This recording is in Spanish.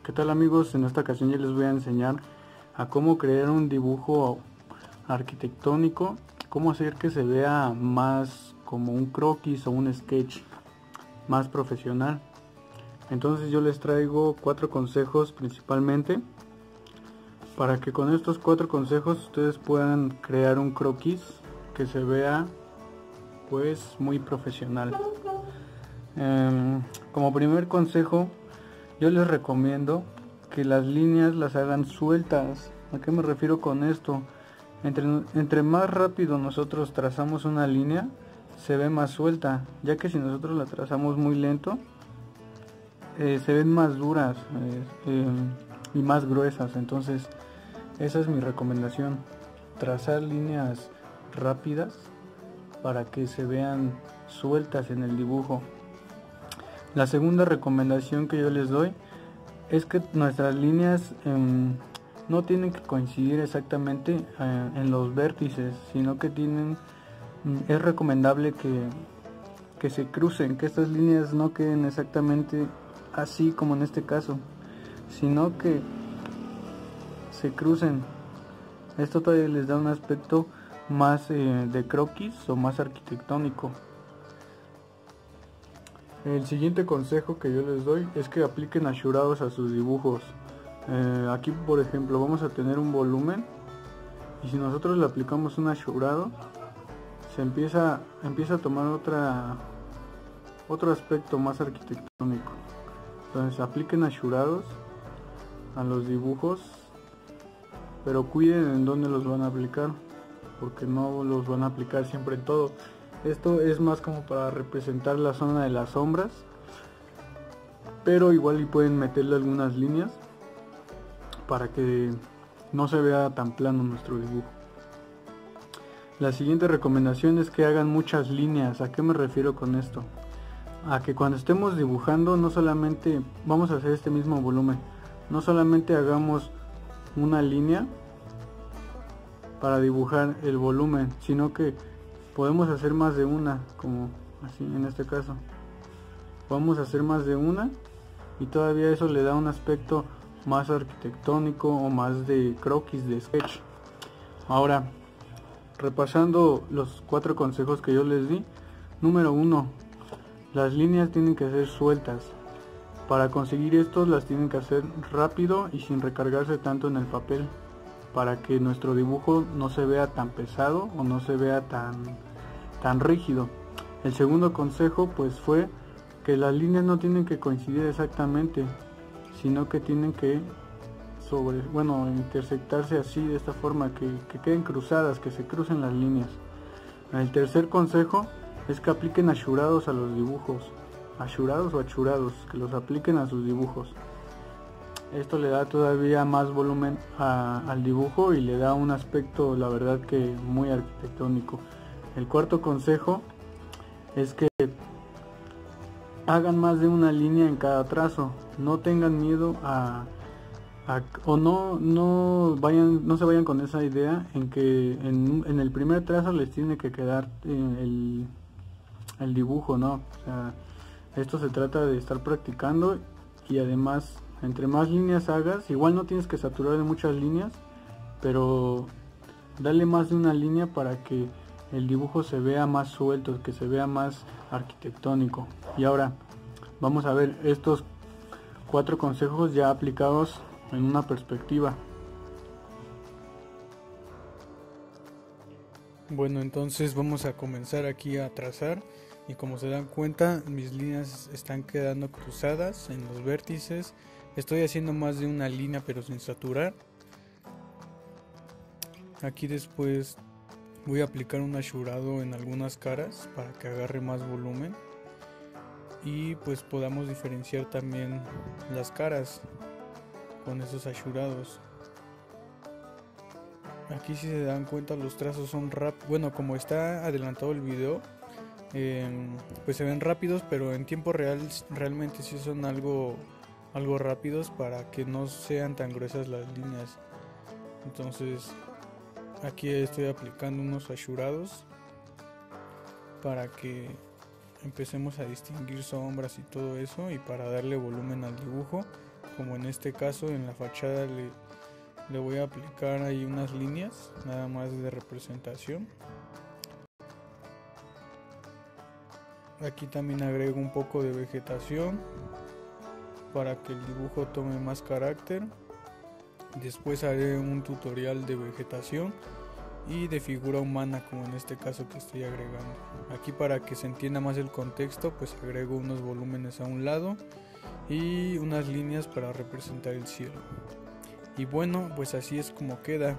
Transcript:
¿Qué tal amigos? En esta ocasión yo les voy a enseñar a cómo crear un dibujo arquitectónico, cómo hacer que se vea más como un croquis o un sketch más profesional. Entonces yo les traigo 4 consejos principalmente para que con estos 4 consejos ustedes puedan crear un croquis que se vea pues muy profesional. Como primer consejo, yo les recomiendo que las líneas las hagan sueltas. ¿A qué me refiero con esto? Entre más rápido nosotros trazamos una línea, se ve más suelta, ya que si nosotros la trazamos muy lento, se ven más duras y más gruesas. Entonces esa es mi recomendación, trazar líneas rápidas para que se vean sueltas en el dibujo. La segunda recomendación que yo les doy es que nuestras líneas no tienen que coincidir exactamente en los vértices, sino que es recomendable que se crucen, que estas líneas no queden exactamente así como en este caso, sino que se crucen. Esto todavía les da un aspecto más de croquis o más arquitectónico. El siguiente consejo que yo les doy es que apliquen ashurados a sus dibujos. Aquí por ejemplo vamos a tener un volumen y si nosotros le aplicamos un ashurado se empieza a tomar otro aspecto más arquitectónico. Entonces apliquen ashurados a los dibujos, pero cuiden en dónde los van a aplicar, porque no los van a aplicar siempre en todo. Esto es más como para representar la zona de las sombras, pero igual y pueden meterle algunas líneas para que no se vea tan plano nuestro dibujo. La siguiente recomendación es que hagan muchas líneas. ¿A qué me refiero con esto? A que cuando estemos dibujando no solamente vamos a hacer este mismo volumen, no solamente hagamos una línea para dibujar el volumen, sino que podemos hacer más de una, como así en este caso. Vamos a hacer más de una y todavía eso le da un aspecto más arquitectónico o más de croquis, de sketch. Ahora, repasando los 4 consejos que yo les di. Número 1, las líneas tienen que ser sueltas. Para conseguir esto las tienen que hacer rápido y sin recargarse tanto en el papel, para que nuestro dibujo no se vea tan pesado o no se vea tan rígido. El segundo consejo pues fue que las líneas no tienen que coincidir exactamente, sino que tienen que intersectarse así, de esta forma, que queden cruzadas, que se crucen las líneas. El tercer consejo es que apliquen ashurados a los dibujos, ashurados o achurados, que los apliquen a sus dibujos. Esto le da todavía más volumen al dibujo y le da un aspecto, la verdad, que muy arquitectónico. El cuarto consejo es que hagan más de una línea en cada trazo. No tengan miedo no se vayan con esa idea en que en el primer trazo les tiene que quedar el dibujo, ¿no? O sea, esto se trata de estar practicando y además entre más líneas hagas, igual no tienes que saturar de muchas líneas, pero dale más de una línea para que el dibujo se vea más suelto, que se vea más arquitectónico. Y ahora vamos a ver estos 4 consejos ya aplicados en una perspectiva. Bueno, entonces vamos a comenzar aquí a trazar y como se dan cuenta mis líneas están quedando cruzadas en los vértices. Estoy haciendo más de una línea pero sin saturar. Aquí después voy a aplicar un ashurado en algunas caras para que agarre más volumen y pues podamos diferenciar también las caras con esos ashurados. Aquí si se dan cuenta los trazos son rápidos. Bueno, como está adelantado el video, pues se ven rápidos, pero en tiempo real realmente sí son algo rápidos para que no sean tan gruesas las líneas. Entonces aquí estoy aplicando unos ashurados para que empecemos a distinguir sombras y todo eso, y para darle volumen al dibujo como en este caso en la fachada le voy a aplicar ahí unas líneas nada más de representación. Aquí también agrego un poco de vegetación para que el dibujo tome más carácter. Después haré un tutorial de vegetación y de figura humana, como en este caso que estoy agregando. Aquí, para que se entienda más el contexto, pues agrego unos volúmenes a un lado y unas líneas para representar el cielo. Y bueno, pues así es como queda.